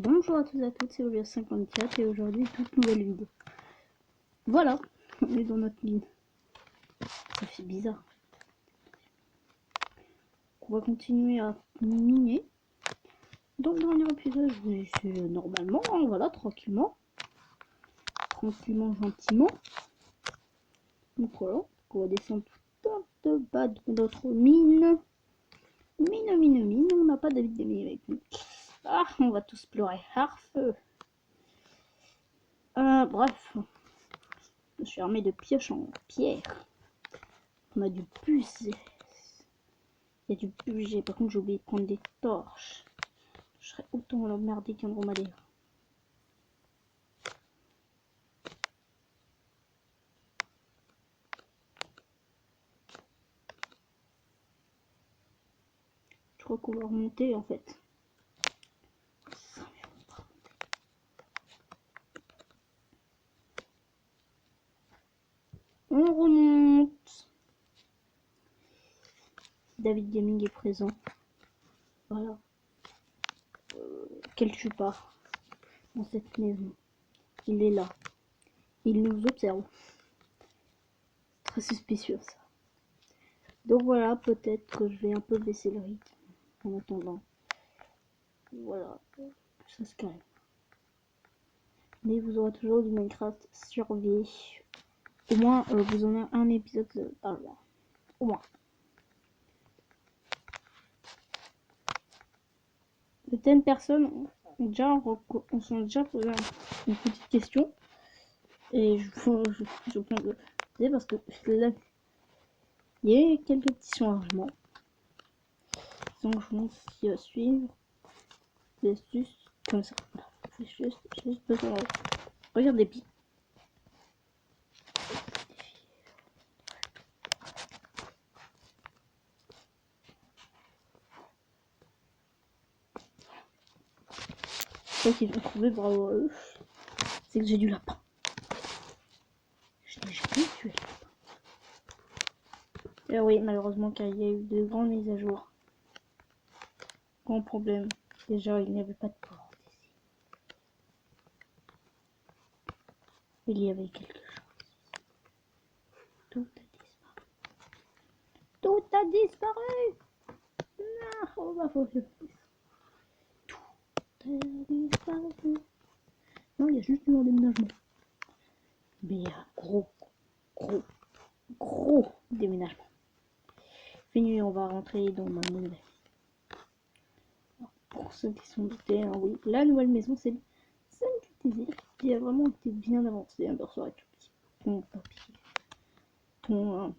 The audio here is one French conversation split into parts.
Bonjour à tous et à toutes, c'est Olivia54 et aujourd'hui toute nouvelle vidéo. Voilà, on est dans notre mine. Ça fait bizarre. On va continuer à miner. Dans le dernier épisode, je vais essayer normalement, hein, voilà, tranquillement. Tranquillement, gentiment. Donc voilà, on va descendre tout en bas de notre mine. Mine, on n'a pas David Demi avec nous. Ah, on va tous pleurer. Harfeu. Bref. Je suis armé de pioches en pierre. On a du puce. Il y a du budget. Par contre, j'ai oublié de prendre des torches. Je serais autant emmerdé qu'un dromadaire. Je crois qu'on va remonter en fait. On remonte. David Gaming est présent. Voilà. Quelque part dans cette maison. Il est là. Il nous observe. Très suspicieux ça. Donc voilà, peut-être que je vais un peu baisser le rythme en attendant. Voilà, ça se calme. Mais vous aurez toujours du Minecraft survie. Au moins, vous en avez un épisode par mois. Au moins. Certaines personnes on s'en déjà posé une petite question. Et je pense que parce que là, il y a quelques petits changements. Changements qui va suivre. Juste comme ça. Juste regardez bien. Ceux qui vont trouver, bravo à eux. C'est que j'ai du lapin. Je n'ai jamais tué le lapin. Et oui, malheureusement, car il y a eu de grandes mises à jour. Grand problème. Déjà, il n'y avait pas de porte ici. Il y avait quelque chose. Tout a disparu. Tout a disparu. Non, oh, bah, faut que tout a disparu. Non, il y a juste eu un déménagement. Mais il y a un gros déménagement. Fini, on va rentrer dans ma nouvelle. Alors, pour ceux qui sont doutés, hein, oui, la nouvelle maison, c'est celle du désir qui a vraiment été bien avancée. Un beurre avec un petit pont papier. Pont,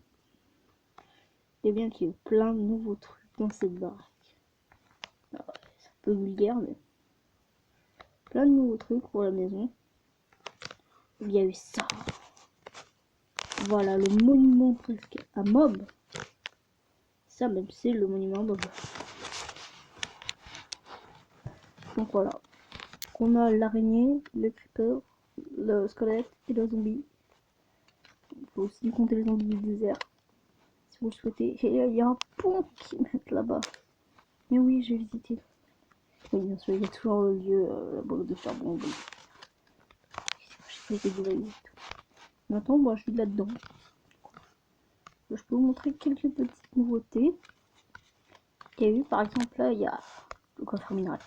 et bien qu'il y ait plein de nouveaux trucs dans cette baraque. Alors, c'est un peu vulgaire, mais plein de nouveaux trucs pour la maison. Il y a eu ça. Voilà, le monument presque à mob. Ça même, c'est le monument à mob. Donc voilà. On a l'araignée, le creeper, le squelette et le zombie. Il faut aussi compter les zombies du désert. Si vous le souhaitez. Et il y a un pont qui met là-bas. Mais oui, j'ai visité. Oui, bien sûr, il y a toujours le lieu, la boule de charbon. Maintenant, moi, je suis là-dedans. Je peux vous montrer quelques petites nouveautés qu'il y a eu. Par exemple, là, il y a le coffre minéral.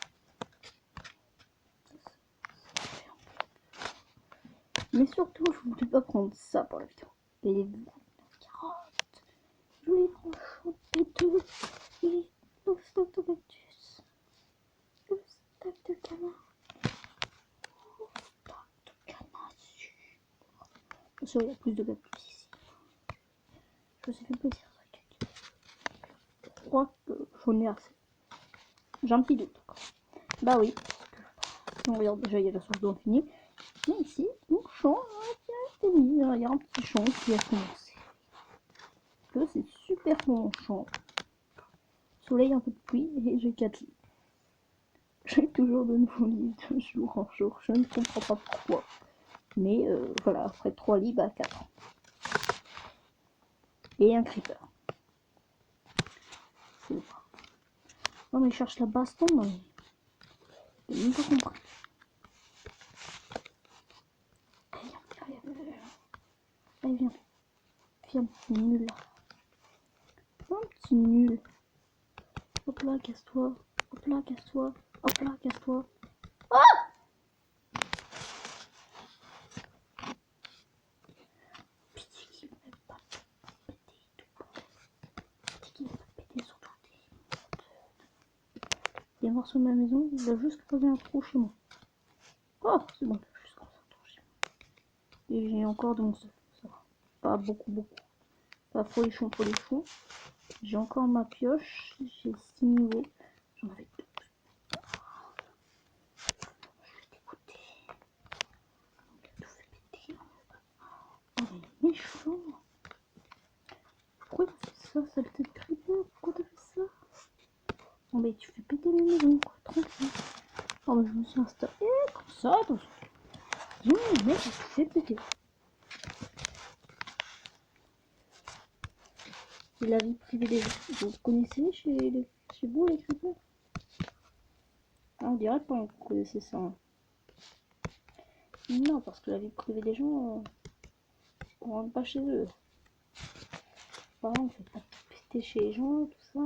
Mais surtout, je ne voulais pas prendre ça pour la vidéo. Et les carottes, joli franchement péteux, et le stock de cactus, le stock de canard, le stock de canard. Bien sûr, il y a plus de cactus ici. Je me suis fait plaisir sur les cactus. Je crois que j'en ai assez. J'ai un petit doute encore. Bah oui. On regarde déjà, il y a la source d'eau infinie. Mais ici, mon champ a été mis. Il y a un petit champ qui a commencé. Là, c'est super bon mon champ. Soleil, un peu de pluie et j'ai 4 lits. J'ai toujours de nouveaux lits de jour en jour. Je ne comprends pas pourquoi. Mais voilà, après 3 lits, bah 4 ans. Et un creeper. C'est pas. Non mais je cherche la baston dans J'ai même pas compris. Allez, viens. Viens, nul. Un petit nul. Hop là, casse-toi. Hop là, casse-toi. Hop là, casse-toi. Ah! Pitié qu'il ne m'ait pas pété tout. Pitié qu'il ne m'ait pas pété sur tout. Il est mort sur ma maison, il a juste creusé un trou chez moi. Oh, c'est bon, il a juste creusé un trou chez moi. Et j'ai encore de mon stuff, ça va. Pas beaucoup. Pas folichon. J'ai encore ma pioche, j'ai 6 niveaux. J'en avais 2. Je vais t'écouter. Il a tout fait péter. Oh, il est méchant. Pourquoi t'as fait ça, saleté de creeper? Pourquoi t'as fait ça? Non mais tu fais péter les maisons, quoi, tranquille. Oh mais je me suis installé comme ça, attention. Dis-moi, le mec, il se fait péter. C'est la vie privée des gens. Vous connaissez chez vous les creepers? Ah, on dirait pas que vous connaissez ça. Hein. Non, parce que la vie privée des gens, on rentre pas chez eux. Par exemple, on fait pas péter chez les gens, tout ça.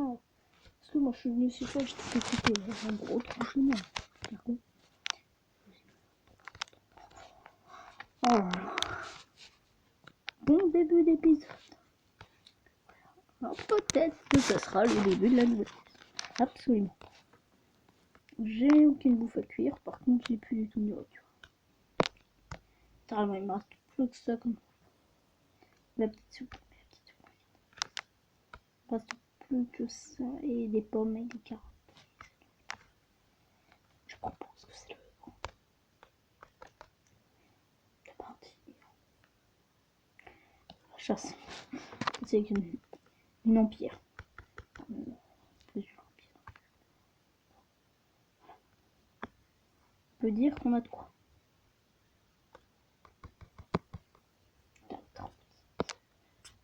Parce que moi je suis venue chez toi, je t'ai fait péter. J'ai un gros trou chez moi. D'accord. Oh. Bon début d'épisode. Alors peut-être que ça sera le début de la nouvelle. Absolument. J'ai aucune bouffe à cuire, par contre j'ai plus du tout de nourriture. Carrément, il me reste plus que ça comme la petite soupe. Il me reste plus que ça et des pommes et des carottes. Je propose que c'est le parti. La chasse. C'est une empire. Plusieurs empires. On peut dire qu'on a de quoi.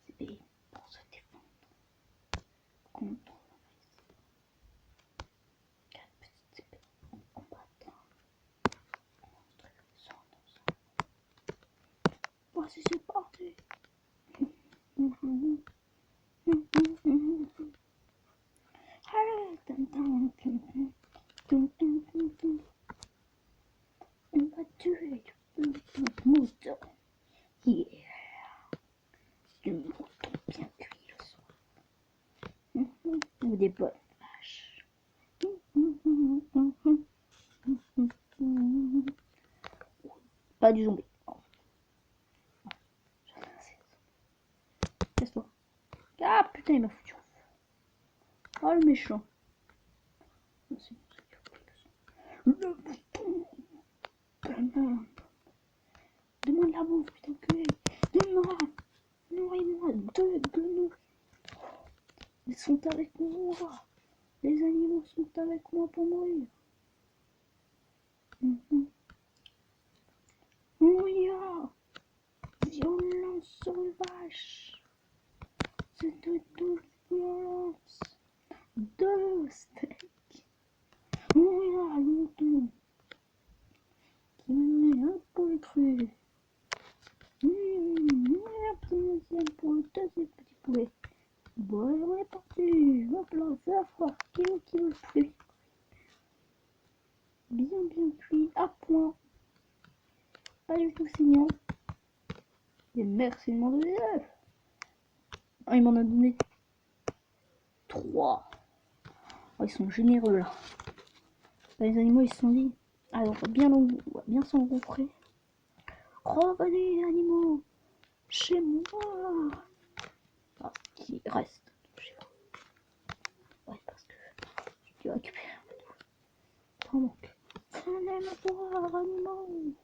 C'est payé pour se défendre contre 4 petites épées en combattant. Voici, c'est parti. On va tuer le mouton. Yeah. Du mouton bien cuit le soir. Ou des bonnes vaches. Pas du zombie. Casse-toi. Ah putain, il m'a foutu. Oh le méchant. Le bouton. Demande la bouffe, putain que. Demande. Nourris-moi de nous. Ils sont avec moi. Les animaux sont avec moi pour mourir. Ouya. Violence sauvage. C'est de toute violence. Deux steaks. Ouya, le mouton. Qui m'a mis un poulet cru. Merci pour le deuxième petit poulet. Bon, on est parti. Hop là, c'est la fois. Qui veut le poulet? Bien cuit, à point. Pas du tout signant. Et merci de m'en donner 9. Ah, il m'en a donné 3. Oh, ils sont généreux là. Les animaux ils se sont dit, ah, on va bien s'engouffrer. Revenez les animaux chez moi. Ah, qui reste chez moi. Ouais, parce que je dois récupérer un peu de bouffe. T'en manque. Venez me voir, animaux.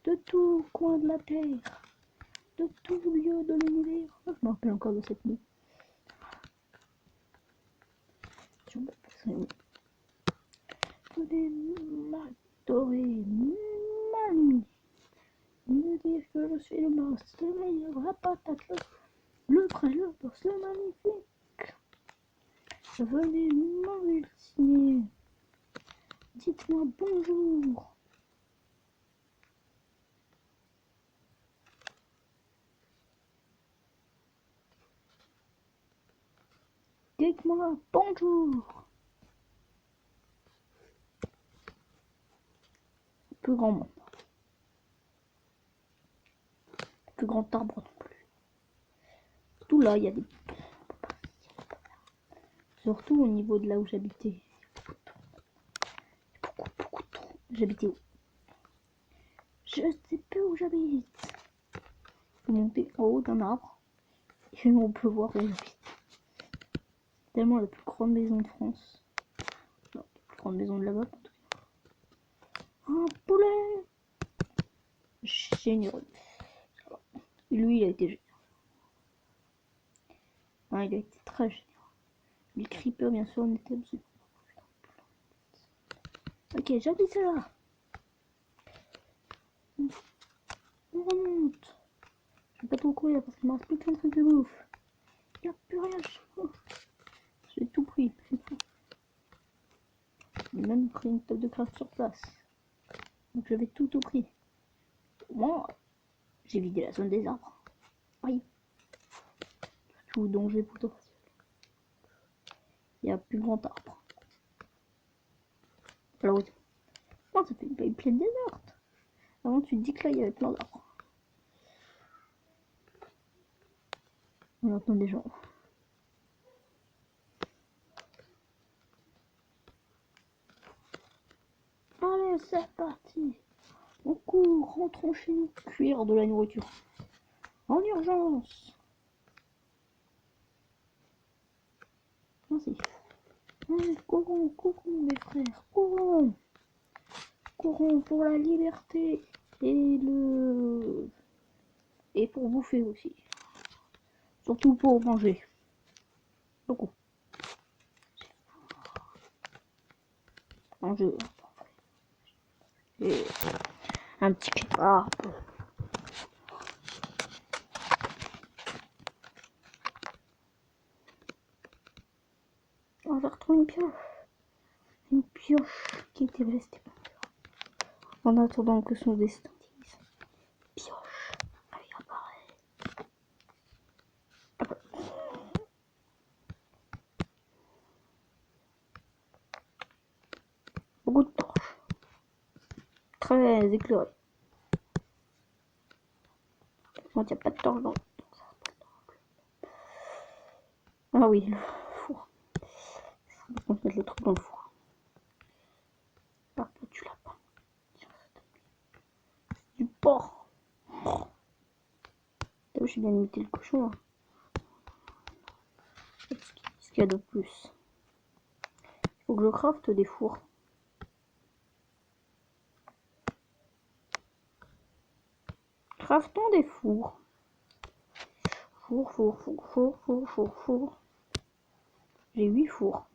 De tout coin de la terre. De tout lieu de l'univers. Je me rappelle encore de cette nuit. Venez m'adorer, m'animer. Me dire que je suis le boss, le meilleur, la patate, le vrai, le boss, le magnifique. Venez m'halluciner. Dites-moi bonjour. Dites-moi bonjour. Plus grand monde. Plus grand arbre non plus. Tout là, il y a des boutons. Surtout au niveau de là où j'habitais. Beaucoup de trous. J'habitais où? Je sais plus où j'habite. On peut monter en haut d'un arbre et on peut voir où j'habite. Tellement la plus grande maison de France. Non, la plus grande maison de là-bas. Un poulet. Génial. Lui, il a été génial. Ah, il a été très génial. Les creepers, bien sûr, on était absolument. Ok, j'habite là. On remonte. Je vais pas trop courir parce qu'il me reste plus qu'un truc de bouffe. Il n'y a plus rien chez moi. J'ai tout pris. J'ai même pris une table de craft sur place. Donc j'avais tout pris. Moi, j'ai vidé la zone des arbres. Oui. Tout danger potentiel. Il n'y a plus grand arbre. Alors, moi, ça fait une paille pleine déserte. Avant, tu te dis que là, il y avait plein d'arbres. On entend des gens. Allez, c'est parti. On court, rentrons chez nous. Cuire de la nourriture. En urgence. Merci. Allez, courons, mes frères. Courons. Courons pour la liberté. Et pour bouffer aussi. Surtout pour manger. Beaucoup. Manger. Et un petit kebab. On va retrouver une pioche. Une pioche qui était restée. En attendant que son destin dise. Pioche. Allez, apparaît. Beaucoup de torches. Très éclairé. Quand il n'y a pas de torche dans le... Ah oui, le four. On va mettre le truc dans le four. Ah, toi, tu l'as pas. Du porc. T'as vu, j'ai bien imité le cochon. Hein. Qu'est-ce qu'il y a de plus? Faut que je crafte des fours. Craftons des fours. Four. J'ai 8 fours.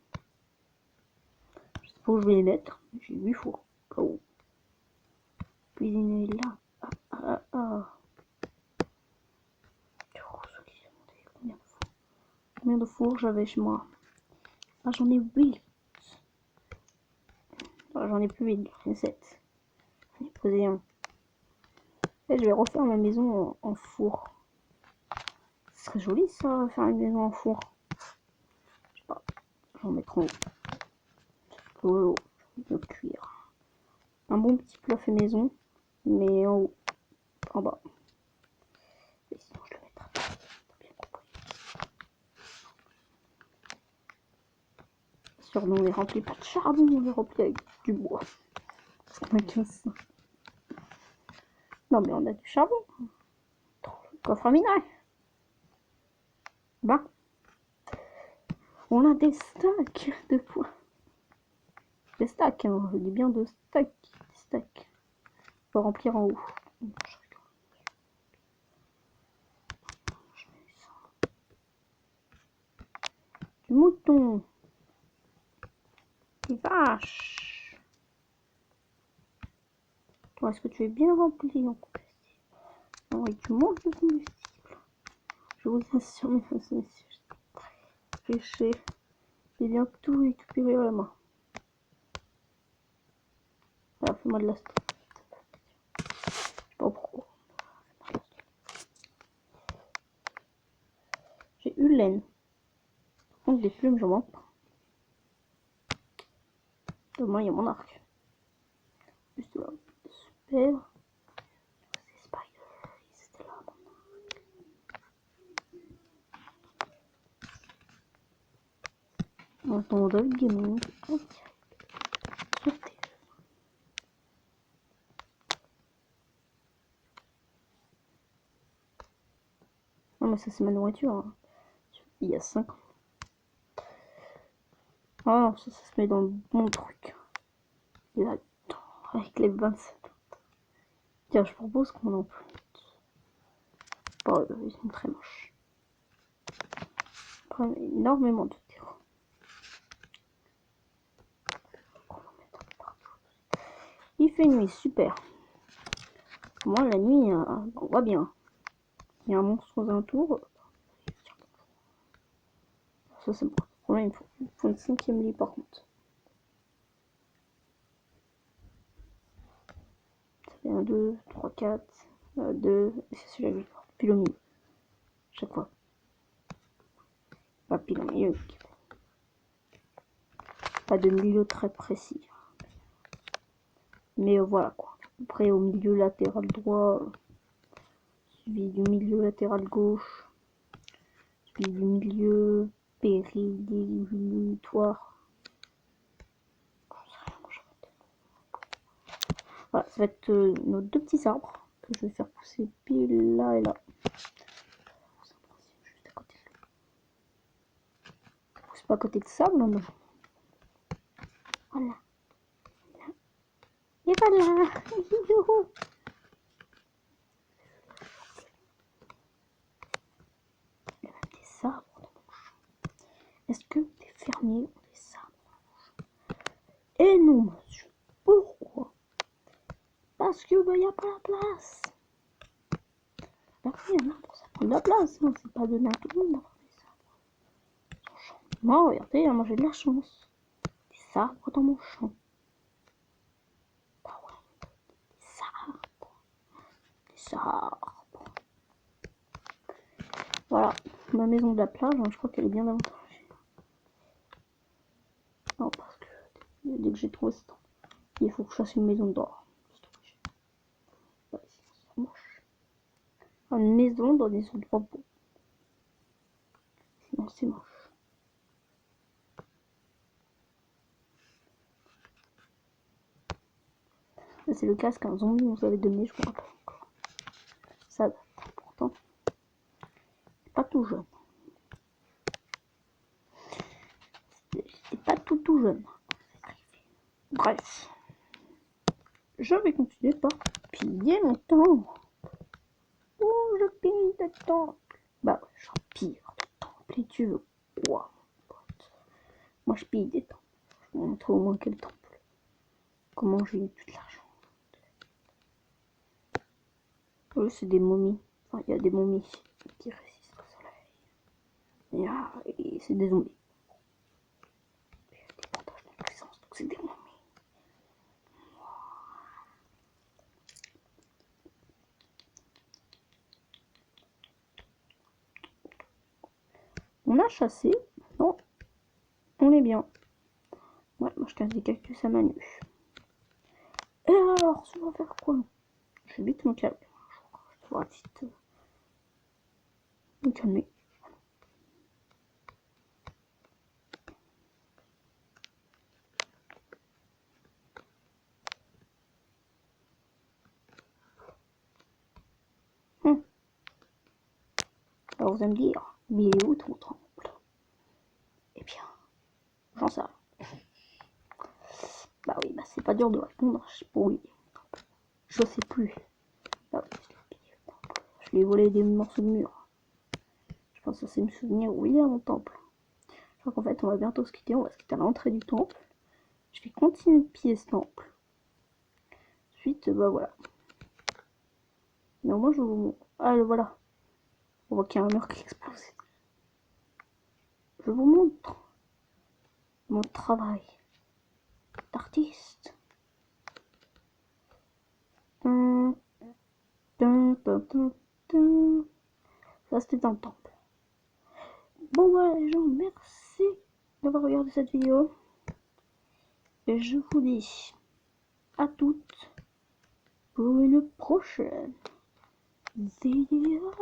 Je sais pas où je vais les mettre. J'ai 8 fours. Oh. Cuisiner là. Combien de fours j'avais chez moi? Ah, j'en ai 8. Ah, j'en ai plus 8, j'en ai 7. J'en ai posé un. Et je vais refaire ma maison en four. Ce serait joli ça, faire une maison en four. Je sais pas, j'en mettrai en haut. De cuire. Un bon petit plat fait maison, mais en haut, en bas. Et sinon je le mettrai. T'as bien compris. Sur nous on les remplit pas de charbon, on les remplit avec du bois. On a que ça. Non mais on a du charbon. Coffre à minerai. Bah. On a des stacks de poids. Des stacks, hein, je dis bien de stacks. Des stacks. On va remplir en haut. Du mouton. Des vaches. Toi, est-ce que tu es bien rempli en combustible? Ah oui, tu manques de combustible. Je vous assure, mesdames et messieurs, j'ai bien tout récupéré à la main. fais-moi de la stone. Je sais pas pourquoi. J'ai eu laine. Par contre, des plumes, j'en manque pas. Demain, il y a mon arc. Juste là. Super. C'est Spider. C'était là, mon Attends, David Gaming. Sauter. Non, mais ça, c'est ma nourriture. Hein. Il y a 5 ans. Ah non, ça se met dans le bon truc. Là, avec les 27. Tiens, je propose qu'on en plante. Bon, ils sont très moches. Prennent énormément de terrain. Il fait nuit, super. Moi, la nuit, on voit bien. Il y a un monstre aux alentours. Ça, c'est bon. Problème, il faut une 5e lit par contre. Ça fait 1, 2, 3, 4, 2, et c'est celui-là que je porte. Pile au milieu. Chaque fois. Pas pile au milieu. Pas de milieu très précis. Mais voilà quoi. Après, au milieu latéral droit, suivi du milieu latéral gauche, suivi du milieu péridilutoire. Voilà, ça va être nos 2 petits arbres que je vais faire pousser pile là et là. Juste à côté de l'eau. Pousse pas à côté de sable, non. Voilà. Et voilà. Il y a même des arbres dans mon champ. Est-ce que les fermiers ont des arbres dans mon champ? Eh non, monsieur. Pourquoi? Parce que bah, y a pas la place. Bah oui, un arbre, ça prend de la place. Hein. C'est pas donné à tout le monde d'avoir des arbres. Son champ. Moi, regardez, moi j'ai de la chance. Des arbres dans mon champ. Bah ouais, des arbres. Des arbres. Voilà, ma maison de la plage, hein, je crois qu'elle est bien avantagée. Non, parce que dès que j'ai trouvé ce temps, il faut que je fasse une maison d'or. Ouais, sinon c'est moche. Une maison dans des endroits beaux. Sinon c'est moche. C'est le casque qu'un zombie nous avait donné, je me rappelle encore. Ça date, pourtant. C'est pas tout jeune. C'était pas tout jeune. Bref. Je vais continuer par piller mon temple. Oh, je pille le temple. Bah ouais, j'empire le temple et tu veux quoi, mon pote? Moi je pille des temples. Je vous montre au moins quel temple. Comment j'ai eu tout l'argent. Eux, c'est des momies. Enfin, il y a des momies qui résistent au soleil. Et c'est des zombies. Il y a des bandages de puissance, donc c'est des momies. On a chassé. Non, on est bien. Ouais, moi je casse des cactus à Manu. Et alors, ça va faire quoi? Je vais vite me calmer. Je vais vite me calmer. Alors vous allez me dire, mais il est où ton temple? Eh bien, j'en sais rien. Bah oui, bah c'est pas dur de répondre. Je sais pas où il est. Je sais plus. Bah oui, je l'ai volé des morceaux de mur. Je pense que c'est me souvenir où il est mon temple. Je crois qu'en fait on va bientôt se quitter. On va se quitter à l'entrée du temple. Je vais continuer de piller ce temple. Ensuite, bah voilà. Mais au moins je vous... Ah le voilà. On voit qu'il y a un mur qui explose. Je vous montre mon travail d'artiste. Ça, c'était dans le temple. Bon, voilà, les gens, merci d'avoir regardé cette vidéo. Et je vous dis à toutes pour une prochaine vidéo.